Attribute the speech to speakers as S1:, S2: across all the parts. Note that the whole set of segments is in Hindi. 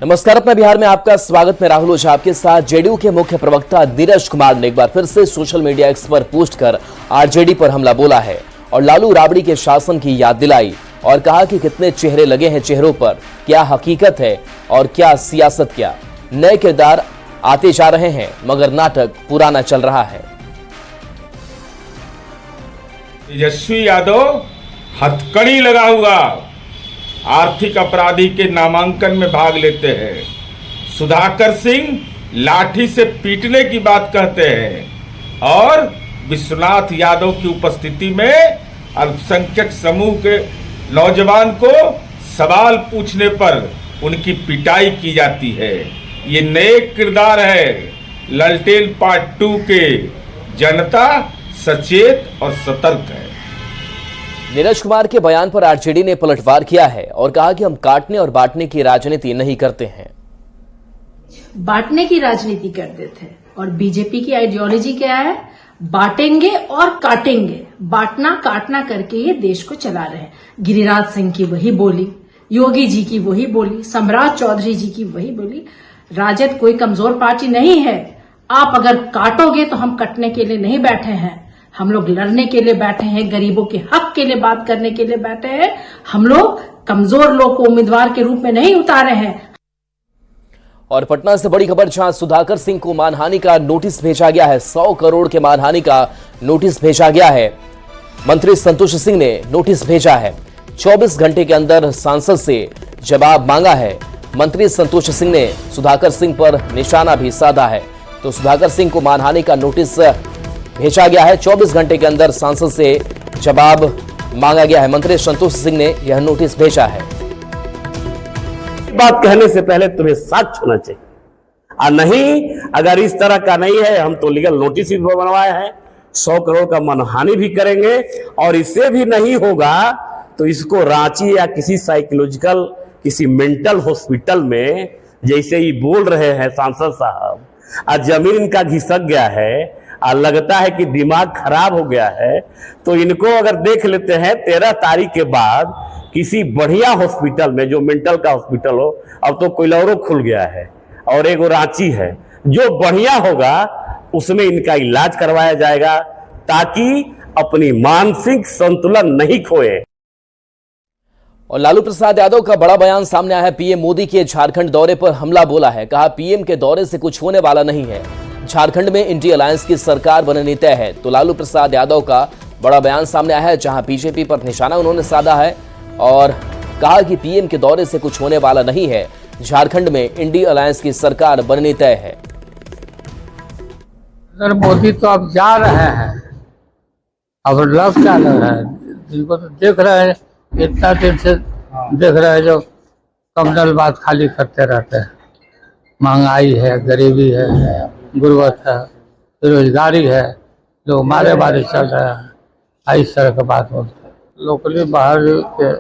S1: नमस्कार, अपना बिहार में आपका स्वागत। मैं राहुल ओझा आपके साथ। जेडीयू के मुख्य प्रवक्ता नीरज कुमार ने एक बार फिर से सोशल मीडिया एक्स पर पोस्ट कर आरजेडी पर हमला बोला है और लालू राबड़ी के शासन की याद दिलाई और कहा कि कितने चेहरे लगे हैं चेहरों पर, क्या हकीकत है और क्या सियासत, क्या नए किरदार आते जा रहे हैं मगर नाटक पुराना चल रहा है।
S2: तेजस्वी यादव हथकड़ी लगा हुआ आर्थिक अपराधी के नामांकन में भाग लेते हैं। सुधाकर सिंह लाठी से पीटने की बात कहते हैं और विश्वनाथ यादव की उपस्थिति में अल्पसंख्यक समूह के नौजवान को सवाल पूछने पर उनकी पिटाई की जाती है। ये नए किरदार है ललटेन पार्ट 2 के। जनता सचेत और सतर्क है।
S1: नीरज कुमार के बयान पर आरजेडी ने पलटवार किया है और कहा कि हम काटने और बांटने की राजनीति नहीं करते हैं।
S3: बांटने की राजनीति करते थे और बीजेपी की आइडियोलॉजी क्या है? बांटेंगे और काटेंगे, बांटना काटना करके ये देश को चला रहे हैं। गिरिराज सिंह की वही बोली, योगी जी की वही बोली, सम्राट चौधरी जी की वही बोली। राजद कोई कमजोर पार्टी नहीं है। आप अगर काटोगे तो हम कटने के लिए नहीं बैठे हैं, हम लोग लड़ने के लिए बैठे हैं, गरीबों के हक के लिए बात करने के लिए बैठे हैं। हम लोग कमजोर लोग को उम्मीदवार के रूप में नहीं उतारे हैं।
S1: और पटना से बड़ी खबर, जहां सुधाकर सिंह को मानहानि का नोटिस भेजा गया है। 100 करोड़ के मानहानि का नोटिस भेजा गया है। मंत्री संतोष सिंह ने नोटिस भेजा है। 24 घंटे के अंदर सांसद से जवाब मांगा है। मंत्री संतोष सिंह ने सुधाकर सिंह पर निशाना भी साधा है। तो सुधाकर सिंह को मानहानि का नोटिस भेजा गया है। 24 घंटे के अंदर सांसद से जवाब मांगा गया है। मंत्री संतोष सिंह ने यह नोटिस भेजा है।
S4: बात कहने से पहले तुम्हें साक्ष्य होना चाहिए, और नहीं अगर इस तरह का नहीं है, हम तो लीगल नोटिस भी बनवाए हैं। 100 करोड़ का मानहानि भी करेंगे और इससे भी नहीं होगा तो इसको रांची या किसी साइकोलॉजिकल किसी मेंटल हॉस्पिटल में, जैसे ही बोल रहे हैं सांसद साहब, और जमीन इनका घिसक गया है और लगता है कि दिमाग खराब हो गया है, तो इनको अगर देख लेते हैं 13 तारीख के बाद किसी बढ़िया हॉस्पिटल में, जो मेंटल का हॉस्पिटल हो। अब तो कोइलौरो खुल गया है और एक रांची है, जो बढ़िया होगा उसमें इनका इलाज करवाया जाएगा ताकि अपनी मानसिक संतुलन नहीं खोए।
S1: और लालू प्रसाद यादव का बड़ा बयान सामने आया है। पीएम मोदी के झारखंड दौरे पर हमला बोला है। कहा पीएम के दौरे से कुछ होने वाला नहीं है। झारखंड में इंडी अलायंस की सरकार बननी तय है। तो लालू प्रसाद यादव का बड़ा बयान सामने आया है, जहां बीजेपी पर निशाना उन्होंने साधा है और कहा कि पीएम के दौरे से कुछ होने वाला नहीं है। झारखंड में इंडी अलायंस की सरकार बननी तय है।
S5: सर मोदी तो अब जा रहे हैं, अब लग क्या रहे हैं, जिनको तो देख रहे हैं, इतना दिन से देख रहे हैं जो कम्युनल बात खाली करते रहते हैं। महंगाई है, गरीबी है, गुर्बत है, बेरोजगारी है, लोग मारे मारे चल रहे हैं। इस तरह की बात बोलते हैं। लोकली बाहर के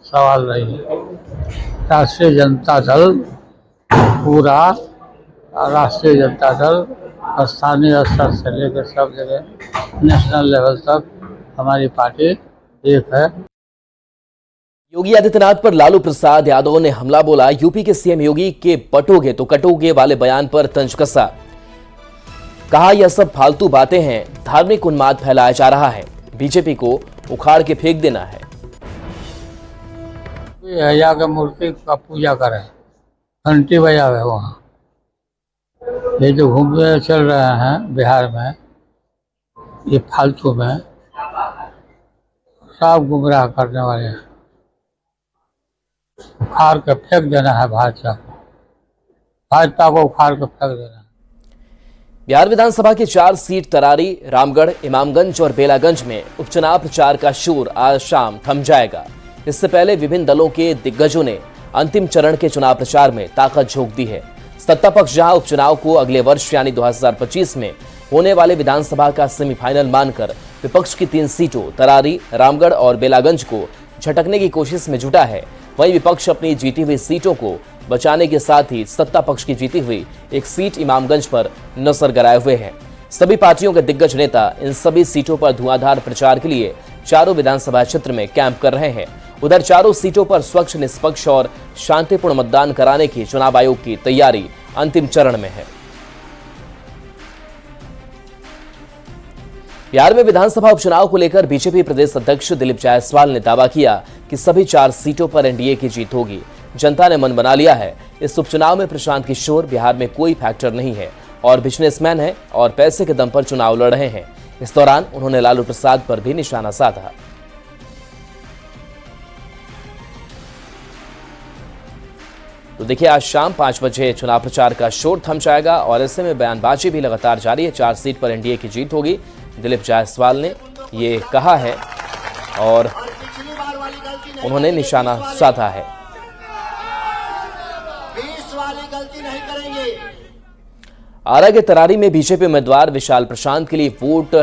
S5: सवाल नहीं है। राष्ट्रीय जनता दल पूरा, राष्ट्रीय जनता दल स्थानीय स्तर से लेकर सब जगह नेशनल लेवल तक हमारी पार्टी एक है।
S1: योगी आदित्यनाथ पर लालू प्रसाद यादव ने हमला बोला। यूपी के सीएम योगी के बटोगे तो कटोगे वाले बयान पर तंज कसा। कहा यह सब फालतू बातें हैं, धार्मिक उन्माद फैलाया जा रहा है, बीजेपी को उखाड़ के फेंक देना है।
S5: अय्या के मूर्ति का पूजा करें, घंटी बजावे वहाँ। ये जो घूमने चल रहे हैं बिहार में, ये फालतू में सब गुमराह करने वाले हैं। उखाड़ के फेंक देना है भाजपा को, भाजपा को उखाड़ के फेंक देना है।
S1: बिहार विधानसभा की 4 सीट तरारी, रामगढ़, इमामगंज और बेलागंज में उपचुनाव प्रचार का शोर आज शाम थम जाएगा। इससे पहले विभिन्न दलों के दिग्गजों ने अंतिम चरण के चुनाव प्रचार में ताकत झोंक दी है। सत्ता पक्ष जहां उपचुनाव को अगले वर्ष यानी 2025 में होने वाले विधानसभा का सेमीफाइनल मानकर विपक्ष की 3 सीटों तरारी, रामगढ़ और बेलागंज को झटकने की कोशिश में जुटा है, वहीं विपक्ष अपनी जीती हुई सीटों को बचाने के साथ ही सत्ता पक्ष की जीती हुई एक सीट इमामगंज पर नजर गड़ाए हुए हैं। सभी पार्टियों के दिग्गज नेता इन सभी सीटों पर धुआंधार प्रचार के लिए चारों विधानसभा क्षेत्र में कैंप कर रहे हैं उधर चारों सीटों पर स्वच्छ, निष्पक्ष और शांतिपूर्ण मतदान कराने की चुनाव आयोग की तैयारी अंतिम चरण में है। बिहार में विधानसभा उपचुनाव को लेकर बीजेपी प्रदेश अध्यक्ष दिलीप जायसवाल ने दावा किया कि सभी 4 सीटों पर एनडीए की जीत होगी। जनता ने मन बना लिया है। इस उपचुनाव में प्रशांत किशोर बिहार में कोई फैक्टर नहीं है और बिजनेसमैन है और पैसे के दम पर चुनाव लड़ रहे हैं। इस दौरान उन्होंने लालू प्रसाद पर भी निशाना साधा। तो देखिए, आज शाम 5 बजे चुनाव प्रचार का शोर थम जाएगा और ऐसे में बयानबाजी भी लगातार जारी है। 4 सीट पर एनडीए की जीत होगी, दिलीप जायसवाल ने ये कहा है और उन्होंने निशाना साधा है। आरा के तरारी में बीजेपी उम्मीदवार विशाल प्रशांत के लिए वोट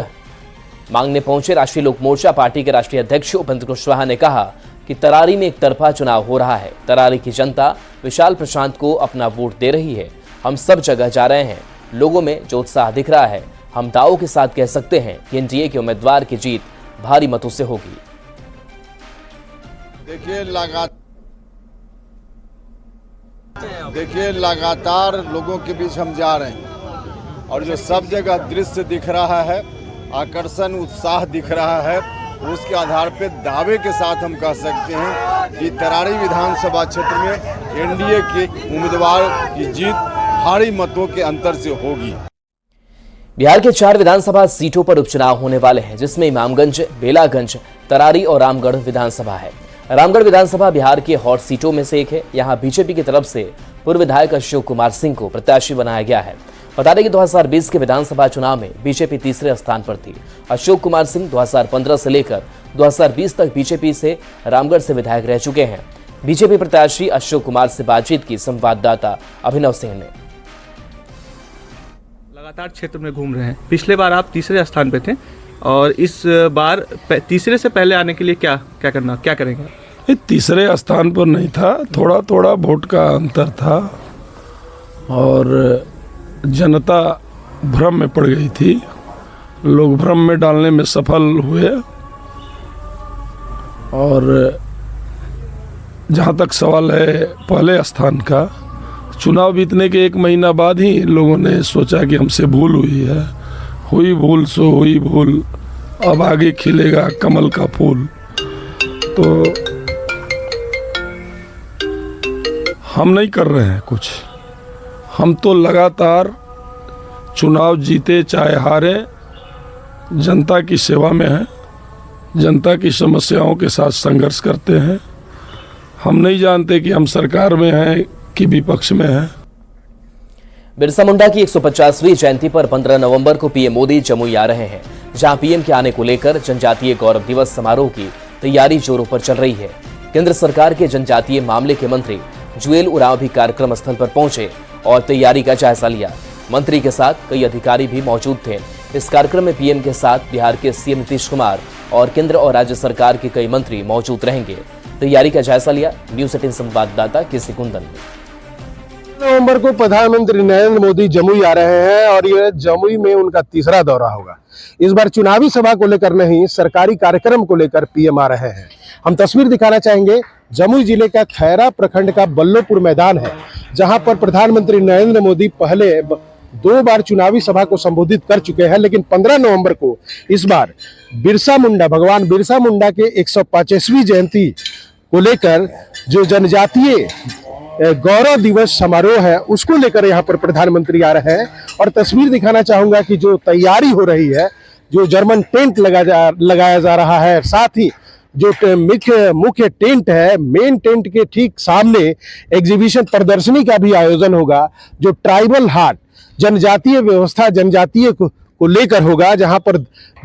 S1: मांगने पहुंचे राष्ट्रीय लोक मोर्चा पार्टी के राष्ट्रीय अध्यक्ष उपेंद्र कुशवाहा ने कहा कि तरारी में एक तरफा चुनाव हो रहा है। तरारी की जनता विशाल प्रशांत को अपना वोट दे रही है। हम सब जगह जा रहे हैं, लोगों में जो उत्साह दिख रहा है, हम दावों के साथ कह सकते हैं कि एनडीए के उम्मीदवार की जीत भारी मतों से होगी।
S6: देखिए लगातार लोगों के बीच हम जा रहे हैं और जो सब जगह दृश्य दिख रहा है, आकर्षण, उत्साह दिख रहा है, उसके आधार पे दावे के साथ हम कह सकते हैं कि तरारी विधानसभा क्षेत्र में एनडीए के उम्मीदवार की जीत भारी मतों के अंतर से होगी।
S1: बिहार के 4 विधानसभा सीटों पर उपचुनाव होने वाले हैं, जिसमें इमामगंज, बेलागंज, तरारी और रामगढ़ विधानसभा है। रामगढ़ विधानसभा बिहार के हॉट सीटों में से एक है। यहां बीजेपी की तरफ से पूर्व विधायक अशोक कुमार सिंह को प्रत्याशी बनाया गया है। बता दें कि 2020 के विधानसभा चुनाव में बीजेपी तीसरे स्थान पर थी। अशोक कुमार सिंह 2015 से लेकर 2020 तक बीजेपी से रामगढ़ से विधायक रह चुके हैं। बीजेपी प्रत्याशी अशोक कुमार से बातचीत की संवाददाता अभिनव सिंह ने।
S7: लगातार क्षेत्र में घूम रहे हैं। पिछले बार आप तीसरे स्थान पे थे और इस बार तीसरे से पहले आने के लिए क्या करेंगे?
S8: तीसरे स्थान पर नहीं था, थोड़ा थोड़ा वोट का अंतर था और जनता भ्रम में पड़ गई थी। लोग भ्रम में डालने में सफल हुए और जहाँ तक सवाल है पहले स्थान का, चुनाव बीतने के 1 महीना बाद ही लोगों ने सोचा कि हमसे भूल हुई है। हुई भूल सो हुई भूल, अब आगे खिलेगा कमल का फूल। तो हम नहीं कर रहे हैं कुछ, हम तो लगातार चुनाव जीते चाहे हारे जनता की सेवा में हैं, जनता की समस्याओं के साथ संघर्ष करते हैं। हम नहीं जानते कि हम सरकार में हैं कि विपक्ष में हैं।
S1: बिरसा मुंडा की 150वीं जयंती पर 15 नवंबर को पीएम मोदी जमुई आ रहे हैं, जहां पीएम के आने को लेकर जनजातीय गौरव दिवस समारोह की तैयारी जोरों पर चल रही है। केंद्र सरकार के जनजातीय मामले के मंत्री जुएल उरांव भी कार्यक्रम स्थल पर पहुंचे और तैयारी का जायजा लिया। मंत्री के साथ कई अधिकारी भी मौजूद थे। इस कार्यक्रम में पीएम के साथ बिहार के सीएम नीतीश कुमार और केंद्र और राज्य सरकार के कई मंत्री मौजूद रहेंगे। तैयारी का जायजा लिया न्यूज 18 संवाददाता केसी कुंदन ने।
S9: नवंबर को प्रधानमंत्री नरेंद्र मोदी जमुई आ रहे हैं और ये जमुई में उनका तीसरा दौरा होगा। इस बार चुनावी सभा को लेकर नहीं, सरकारी कार्यक्रम को लेकर पीएम आ रहे हैं। हम तस्वीर दिखाना चाहेंगे। जमुई जिले का खैरा प्रखंड का बल्लोपुर मैदान है, जहां पर प्रधानमंत्री नरेंद्र मोदी पहले 2 बार चुनावी सभा को संबोधित कर चुके हैं, लेकिन 15 नवंबर को इस बार भगवान बिरसा मुंडा के 150वीं जयंती को लेकर जो जनजातीय गौरव दिवस समारोह है उसको लेकर यहाँ पर प्रधानमंत्री आ रहे हैं। और तस्वीर दिखाना चाहूंगा कि जो तैयारी हो रही है, जो जर्मन टेंट लगाया जा रहा है, साथ ही जो मुख्य टेंट है, मेन टेंट के ठीक सामने एग्जीबिशन प्रदर्शनी का भी आयोजन होगा, जो ट्राइबल हाट जनजातीय व्यवस्था जनजातीय को लेकर होगा, जहां पर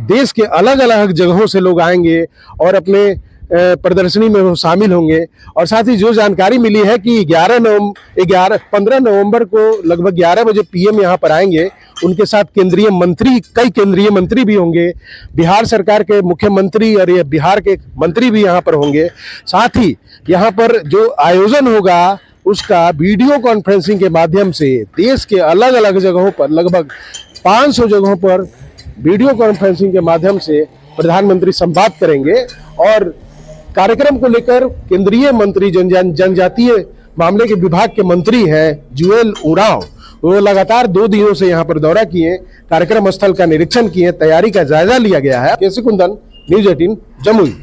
S9: देश के अलग अलग जगहों से लोग आएंगे और अपने प्रदर्शनी में वो शामिल होंगे। और साथ ही जो जानकारी मिली है कि 15 नवंबर को लगभग 11 बजे पीएम यहाँ पर आएंगे। उनके साथ कई केंद्रीय मंत्री भी होंगे, बिहार सरकार के मुख्यमंत्री और ये बिहार के मंत्री भी यहाँ पर होंगे। साथ ही यहाँ पर जो आयोजन होगा उसका वीडियो कॉन्फ्रेंसिंग के माध्यम से देश के अलग अलग जगहों पर लगभग 500 जगहों पर वीडियो कॉन्फ्रेंसिंग के माध्यम से प्रधानमंत्री संवाद करेंगे और कार्यक्रम को लेकर केंद्रीय मंत्री जनजातीय मामले के विभाग के मंत्री हैं जुएल उरांव, वो लगातार 2 दिनों से यहाँ पर दौरा किए, कार्यक्रम स्थल का निरीक्षण किए, तैयारी का जायजा लिया गया है। केसी कुंदन, न्यूज 18 जमुई।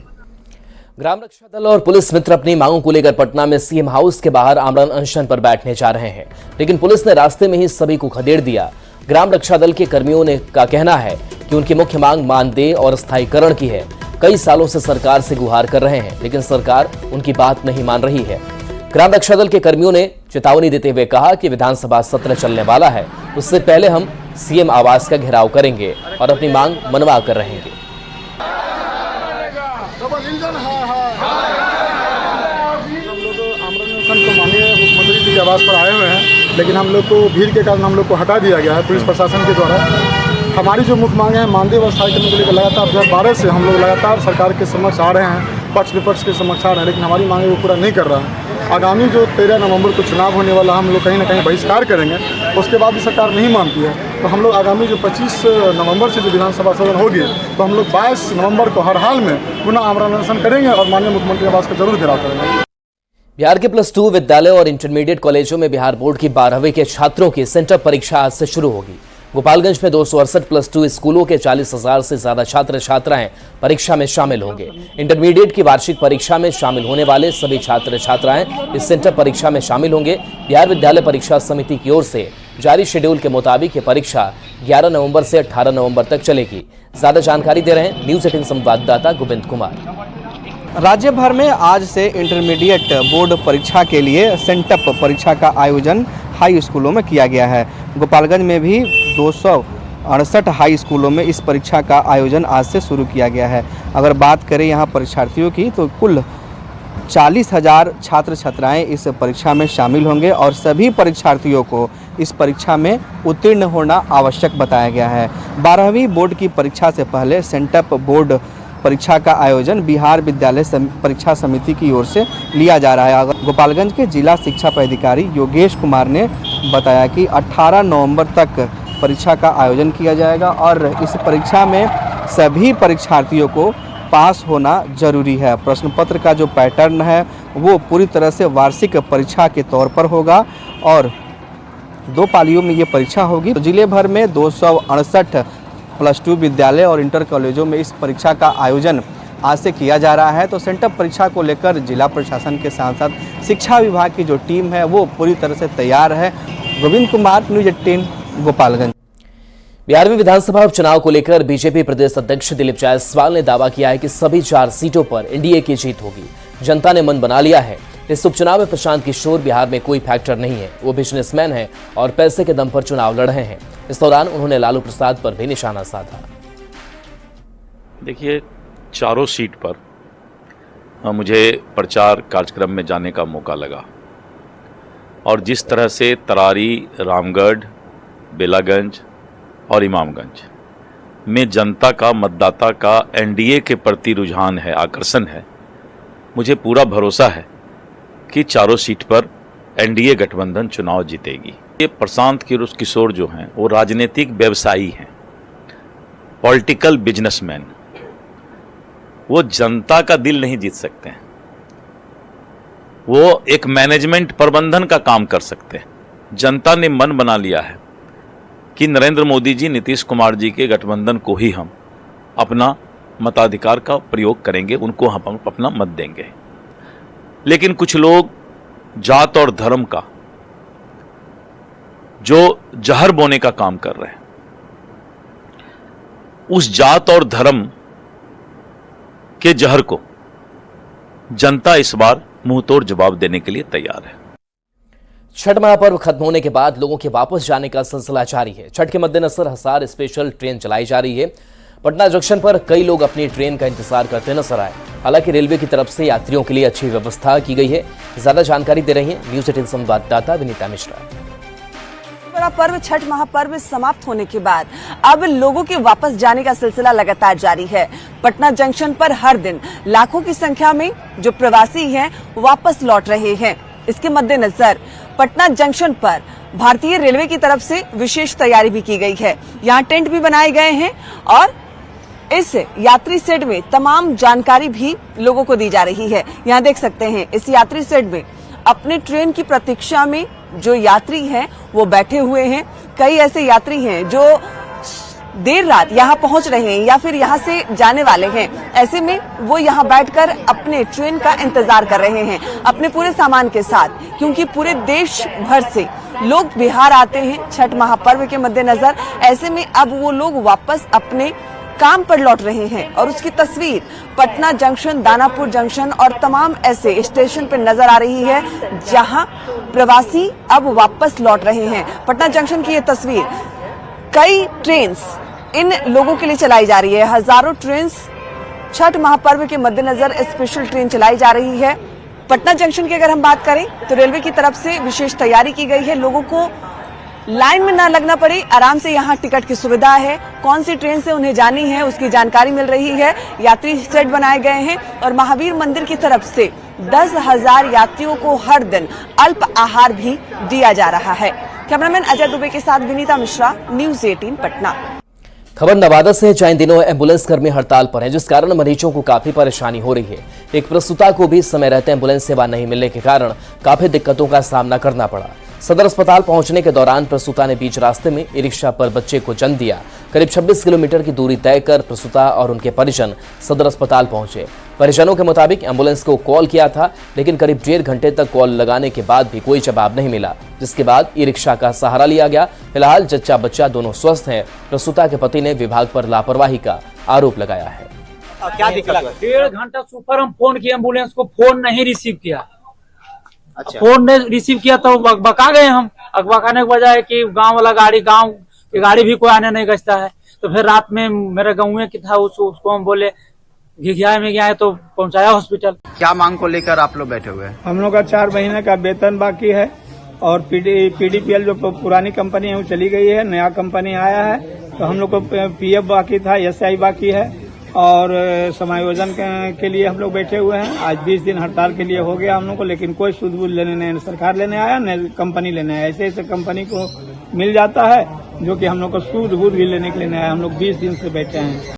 S1: ग्राम रक्षा दल और पुलिस मित्र अपनी मांगों को लेकर पटना में सीएम हाउस के बाहर आमरण अनशन पर बैठने जा रहे हैं, लेकिन पुलिस ने रास्ते में ही सभी को खदेड़ दिया। ग्राम रक्षा दल के कर्मियों ने का कहना है कि उनकी मुख्य मांग मानदेय और स्थायीकरण की है। कई सालों से सरकार से गुहार कर रहे हैं, लेकिन सरकार उनकी बात नहीं मान रही है। ग्राम रक्षा दल के कर्मियों ने चेतावनी देते हुए कहा कि विधानसभा सत्र चलने वाला है, उससे पहले हम सीएम आवास का घेराव करेंगे और अपनी मांग मनवा कर रहेंगे।
S10: माननीय मुख्यमंत्री जी के आवास पर आए हुए हैं, लेकिन हम लोग को भीड़ के कारण हम लोग को हटा दिया गया है पुलिस प्रशासन के द्वारा। हमारी जो मुख्य मांगे हैं मानदेय व स्थायीकरण को लेकर लगातार 2012 से हम लोग लगातार सरकार के समक्ष आ रहे हैं, पक्ष विपक्ष के समक्ष आ रहे हैं, लेकिन हमारी मांगे वो पूरा नहीं कर रहा है। आगामी जो 13 नवंबर को चुनाव होने वाला, हम लोग कहीं ना कहीं बहिष्कार करेंगे, उसके बाद भी सरकार नहीं मानती है तो हम लोग आगामी जो 25 नवंबर से जो विधानसभा सदन होगी तो हम लोग 22 नवंबर को हर हाल में पुनः आमरण अनशन करेंगे और माननीय मुख्यमंत्री आवास का जरूर घेराव करेंगे।
S1: बिहार के +2 विद्यालय और इंटरमीडिएट कॉलेजों में बिहार बोर्ड की 12वीं के छात्रों की सेंटर परीक्षा आज से शुरू होगी। गोपालगंज में 268 +2 स्कूलों के 40,000 से ज्यादा छात्र छात्राएं परीक्षा में शामिल होंगे। इंटरमीडिएट की वार्षिक परीक्षा में शामिल होने वाले सभी छात्र छात्राएं इस सेंटर परीक्षा में शामिल होंगे। बिहार विद्यालय परीक्षा समिति की ओर से जारी शेड्यूल के मुताबिक ये परीक्षा 11 नवंबर से 18 नवंबर तक चलेगी। ज्यादा जानकारी दे रहे हैं न्यूज 18 संवाददाता गोविंद कुमार।
S7: राज्य भर में आज से इंटरमीडिएट बोर्ड परीक्षा के लिए सेंटअप परीक्षा का आयोजन हाई स्कूलों में किया गया है। गोपालगंज में भी 268 हाई स्कूलों में इस परीक्षा का आयोजन आज से शुरू किया गया है। अगर बात करें यहाँ परीक्षार्थियों की तो कुल 40,000 छात्र छात्राएं इस परीक्षा में शामिल होंगे और सभी परीक्षार्थियों को इस परीक्षा में उत्तीर्ण होना आवश्यक बताया गया है। 12वीं बोर्ड की परीक्षा से पहले सेंटअप बोर्ड परीक्षा का आयोजन बिहार विद्यालय परीक्षा समिति की ओर से लिया जा रहा है। गोपालगंज के जिला शिक्षा पदाधिकारी योगेश कुमार ने बताया कि 18 नवंबर तक परीक्षा का आयोजन किया जाएगा और इस परीक्षा में सभी परीक्षार्थियों को पास होना जरूरी है। प्रश्न पत्र का जो पैटर्न है वो पूरी तरह से वार्षिक परीक्षा के तौर पर होगा और 2 पालियों में ये परीक्षा होगी। तो जिले भर में 268 +2 विद्यालय और इंटर कॉलेजों में इस परीक्षा का आयोजन आज से किया जा रहा है। तो सेंटअप परीक्षा को लेकर जिला प्रशासन के साथ साथ शिक्षा विभाग की जो टीम है वो पूरी तरह से तैयार है। गोविंद कुमार, न्यूज 18 गोपालगंज।
S1: बिहार में विधानसभा उपचुनाव को लेकर बीजेपी प्रदेश अध्यक्ष दिलीप जायसवाल ने दावा किया है कि सभी 4 सीटों पर एनडीए की जीत होगी। जनता ने मन बना लिया है। इस उपचुनाव में प्रशांत किशोर बिहार में कोई फैक्टर नहीं है, वो बिजनेसमैन है और पैसे के दम पर चुनाव लड़ रहे हैं। इस दौरान उन्होंने लालू प्रसाद पर भी निशाना साधा।
S11: देखिए, चारों सीट पर मुझे प्रचार कार्यक्रम में जाने का मौका लगा और जिस तरह से तरारी, रामगढ़, बेलागंज और इमामगंज में जनता का, मतदाता का एनडीए के प्रति रुझान है, आकर्षण है, मुझे पूरा भरोसा है कि चारों सीट पर एनडीए गठबंधन चुनाव जीतेगी। ये प्रशांत किशोर जो हैं वो राजनीतिक व्यवसायी हैं, पॉलिटिकल बिजनेसमैन। वो जनता का दिल नहीं जीत सकते हैं, वो एक मैनेजमेंट प्रबंधन का काम कर सकते हैं। जनता ने मन बना लिया है कि नरेंद्र मोदी जी, नीतीश कुमार जी के गठबंधन को ही हम अपना मताधिकार का प्रयोग करेंगे, उनको हम अपना मत देंगे। लेकिन कुछ लोग जात और धर्म का जो जहर बोने का काम कर रहे हैं, उस जात और धर्म के जहर को जनता इस बार मुंहतोड़ जवाब देने के लिए तैयार है।
S1: छठ महापर्व खत्म होने के बाद लोगों के वापस जाने का सिलसिला जारी है। छठ के मद्देनजर हिसार स्पेशल ट्रेन चलाई जा रही है। पटना जंक्शन पर कई लोग अपनी ट्रेन का इंतजार करते नजर आए। हालांकि रेलवे की तरफ से यात्रियों के लिए अच्छी व्यवस्था की गई है। ज्यादा जानकारी दे रही है न्यूज 18 संवाददाता विनीता मिश्रा।
S12: बड़ा पर्व छठ महापर्व समाप्त होने के बाद अब लोगों के वापस जाने का सिलसिला लगातार जारी है। पटना जंक्शन पर हर दिन लाखों की संख्या में जो प्रवासी हैं वापस लौट रहे हैं। इसके मद्देनजर पटना जंक्शन पर भारतीय रेलवे की तरफ से विशेष तैयारी भी की गई है। यहाँ टेंट भी बनाए गए हैं और इस यात्री शेड में तमाम जानकारी भी लोगों को दी जा रही है। यहाँ देख सकते हैं इस यात्री शेड में अपने ट्रेन की प्रतीक्षा में जो यात्री हैं वो बैठे हुए हैं। कई ऐसे यात्री हैं जो देर रात यहाँ पहुंच रहे हैं या फिर यहाँ से जाने वाले हैं। ऐसे में वो यहाँ बैठकर अपने ट्रेन का इंतजार कर रहे हैं अपने पूरे सामान के साथ, क्योंकि पूरे देश भर से लोग बिहार आते हैं छठ महापर्व के मद्देनजर। ऐसे में अब वो लोग वापस अपने काम पर लौट रहे हैं और उसकी तस्वीर पटना जंक्शन, दानापुर जंक्शन और तमाम ऐसे स्टेशन पर नजर आ रही है जहां प्रवासी अब वापस लौट रहे हैं। पटना जंक्शन की ये तस्वीर, कई ट्रेन्स इन लोगों के लिए चलाई जा रही है। हजारों ट्रेन्स छठ महापर्व के मद्देनजर स्पेशल ट्रेन चलाई जा रही है। पटना जंक्शन की अगर हम बात करें तो रेलवे की तरफ से विशेष तैयारी की गई है। लोगों को लाइन में ना लगना पड़े, आराम से यहाँ टिकट की सुविधा है। कौन सी ट्रेन से उन्हें जानी है उसकी जानकारी मिल रही है। यात्री शेड बनाए गए हैं और महावीर मंदिर की तरफ से 10,000 यात्रियों को हर दिन अल्प आहार भी दिया जा रहा है। कैमरामैन अजय दुबे के साथ विनीता मिश्रा, न्यूज 18 पटना।
S1: खबर नवादा से है, जहां इन दिनों एम्बुलेंस कर्मी हड़ताल पर हैं, जिस कारण मरीजों को काफी परेशानी हो रही है। एक प्रसूता को भी समय रहते एम्बुलेंस सेवा नहीं मिलने के कारण काफी दिक्कतों का सामना करना पड़ा। सदर अस्पताल पहुंचने के दौरान प्रसूता ने बीच रास्ते में ई रिक्शा पर बच्चे को जन्म दिया। करीब 26 किलोमीटर की दूरी तय कर प्रसूता और उनके परिजन सदर अस्पताल पहुंचे। परिजनों के मुताबिक एम्बुलेंस को कॉल किया था, लेकिन करीब 1.5 घंटे तक कॉल लगाने के बाद भी कोई जवाब नहीं मिला, जिसके बाद ई रिक्शा का सहारा लिया गया। फिलहाल जच्चा बच्चा दोनों स्वस्थ हैं। प्रसूता के पति ने विभाग पर लापरवाही का आरोप लगाया है।
S7: क्या दिक्कत?
S13: 1.5 घंटा सुपर हम फोन किए, एम्बुलेंस को फोन नहीं रिसीव किया। अच्छा। फोन ने रिसीव किया तो बका गए हम। बकाने की वजह है कि गांव वाला गांव की गाड़ी भी कोई आने नहीं गजता है। तो फिर रात में मेरे गाँव की था, उसको हम बोले घिघिया में गया है तो पहुंचाया हॉस्पिटल।
S7: क्या मांग को लेकर आप लोग बैठे हुए हैं?
S13: हम लोग का 4 महीने का वेतन बाकी है और पीडीपीएल जो पुरानी कंपनी है वो चली गई है, नया कंपनी आया है। तो हम लोग को पीएफ बाकी था, एसआई बाकी है और समायोजन के लिए हम लोग बैठे हुए हैं। आज 20 दिन हड़ताल के लिए हो गया हम लोग को, लेकिन कोई सूद-बूद लेने नहीं सरकार लेने आया न कंपनी लेने आया। ऐसे ऐसे कंपनी को मिल जाता है जो कि हम लोग को सूद-बूद भी लेने के लिए नहीं आया। हम लोग 20 दिन से बैठे हैं।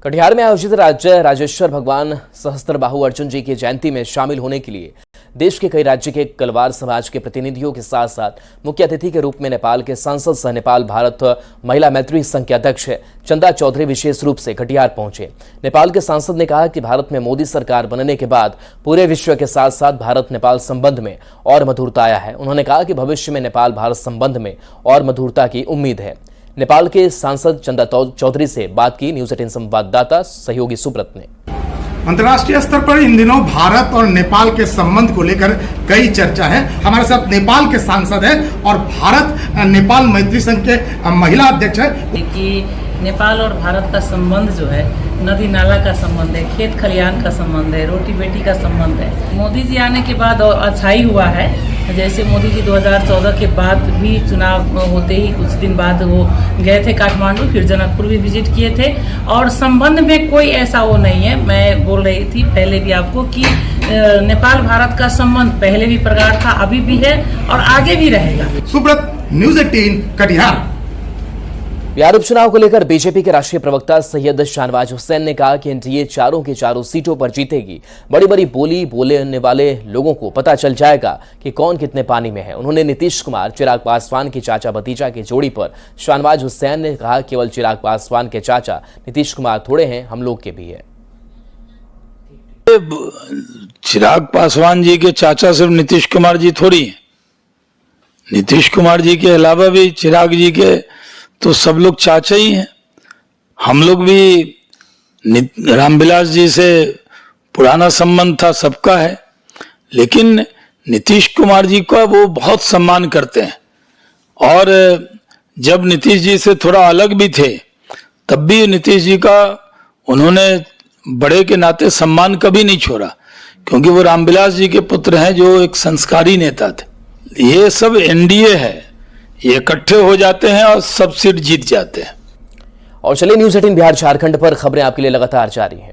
S1: कटिहार में आयोजित राज्य राजेश्वर भगवान सहस्त्रबाहु अर्जुन जी की जयंती में शामिल होने के लिए देश के कई राज्य के कलवार समाज के प्रतिनिधियों के साथ साथ मुख्य अतिथि के रूप में नेपाल के सांसद सह नेपाल भारत महिला मैत्री संघ के अध्यक्ष चंदा चौधरी विशेष रूप से कटिहार पहुंचे। नेपाल के सांसद ने कहा कि भारत में मोदी सरकार बनने के बाद पूरे विश्व के साथ साथ भारत नेपाल संबंध में और मधुरता आया है। उन्होंने कहा कि भविष्य में नेपाल भारत संबंध में और मधुरता की उम्मीद है। नेपाल के सांसद चंदा चौधरी से बात की न्यूज 18 संवाददाता सहयोगी सुब्रत ने।
S14: अंतर्राष्ट्रीय स्तर पर इन दिनों भारत और नेपाल के संबंध को लेकर कई चर्चा है। हमारे साथ नेपाल के सांसद हैं और भारत नेपाल मैत्री संघ के महिला अध्यक्ष है।
S15: कि नेपाल और भारत का संबंध जो है नदी नाला का संबंध है, खेत खलिहान का संबंध है, रोटी बेटी का संबंध है। मोदी जी आने के बाद और अच्छाई हुआ है। जैसे मोदी जी 2014 के बाद भी चुनाव होते ही कुछ दिन बाद वो गए थे काठमांडू, फिर जनकपुर भी विजिट किए थे और संबंध में कोई ऐसा वो नहीं है। मैं बोल रही थी पहले भी आपको कि नेपाल भारत का संबंध पहले भी प्रगाढ़ था, अभी भी है और आगे भी रहेगा।
S14: सुब्रत, न्यूज 18 कटिहार।
S1: बिहार उपचुनाव को लेकर बीजेपी के राष्ट्रीय प्रवक्ता सैयद शाहनवाज हुसैन ने कहा कि एनडीए चारों की चारों सीटों पर जीतेगी। बड़ी बड़ी बोली बोलने वाले लोगों को पता चल जाएगा कि कौन कितने पानी में है। उन्होंने नीतीश कुमार चिराग पासवान की चाचा भतीजा की जोड़ी पर शाहनवाज हुसैन ने कहा केवल चिराग पासवान के चाचा नीतीश कुमार थोड़े हैं, हम लोग के भी है।
S8: चिराग पासवान जी के चाचा सिर्फ नीतीश कुमार जी थोड़ी हैं। नीतीश कुमार जी के अलावा भी चिराग जी के तो सब लोग चाचा ही हैं। हम लोग भी रामविलास जी से पुराना संबंध था, सबका है, लेकिन नीतीश कुमार जी का वो बहुत सम्मान करते हैं और जब नीतीश जी से थोड़ा अलग भी थे तब भी नीतीश जी का उन्होंने बड़े के नाते सम्मान कभी नहीं छोड़ा, क्योंकि वो रामविलास जी के पुत्र हैं जो एक संस्कारी नेता थे। ये सब एनडीए है, ये इकट्ठे हो जाते हैं और सब सीट जीत जाते हैं।
S1: और चलिए न्यूज 18 बिहार झारखंड पर खबरें आपके लिए लगातार जारी हैं।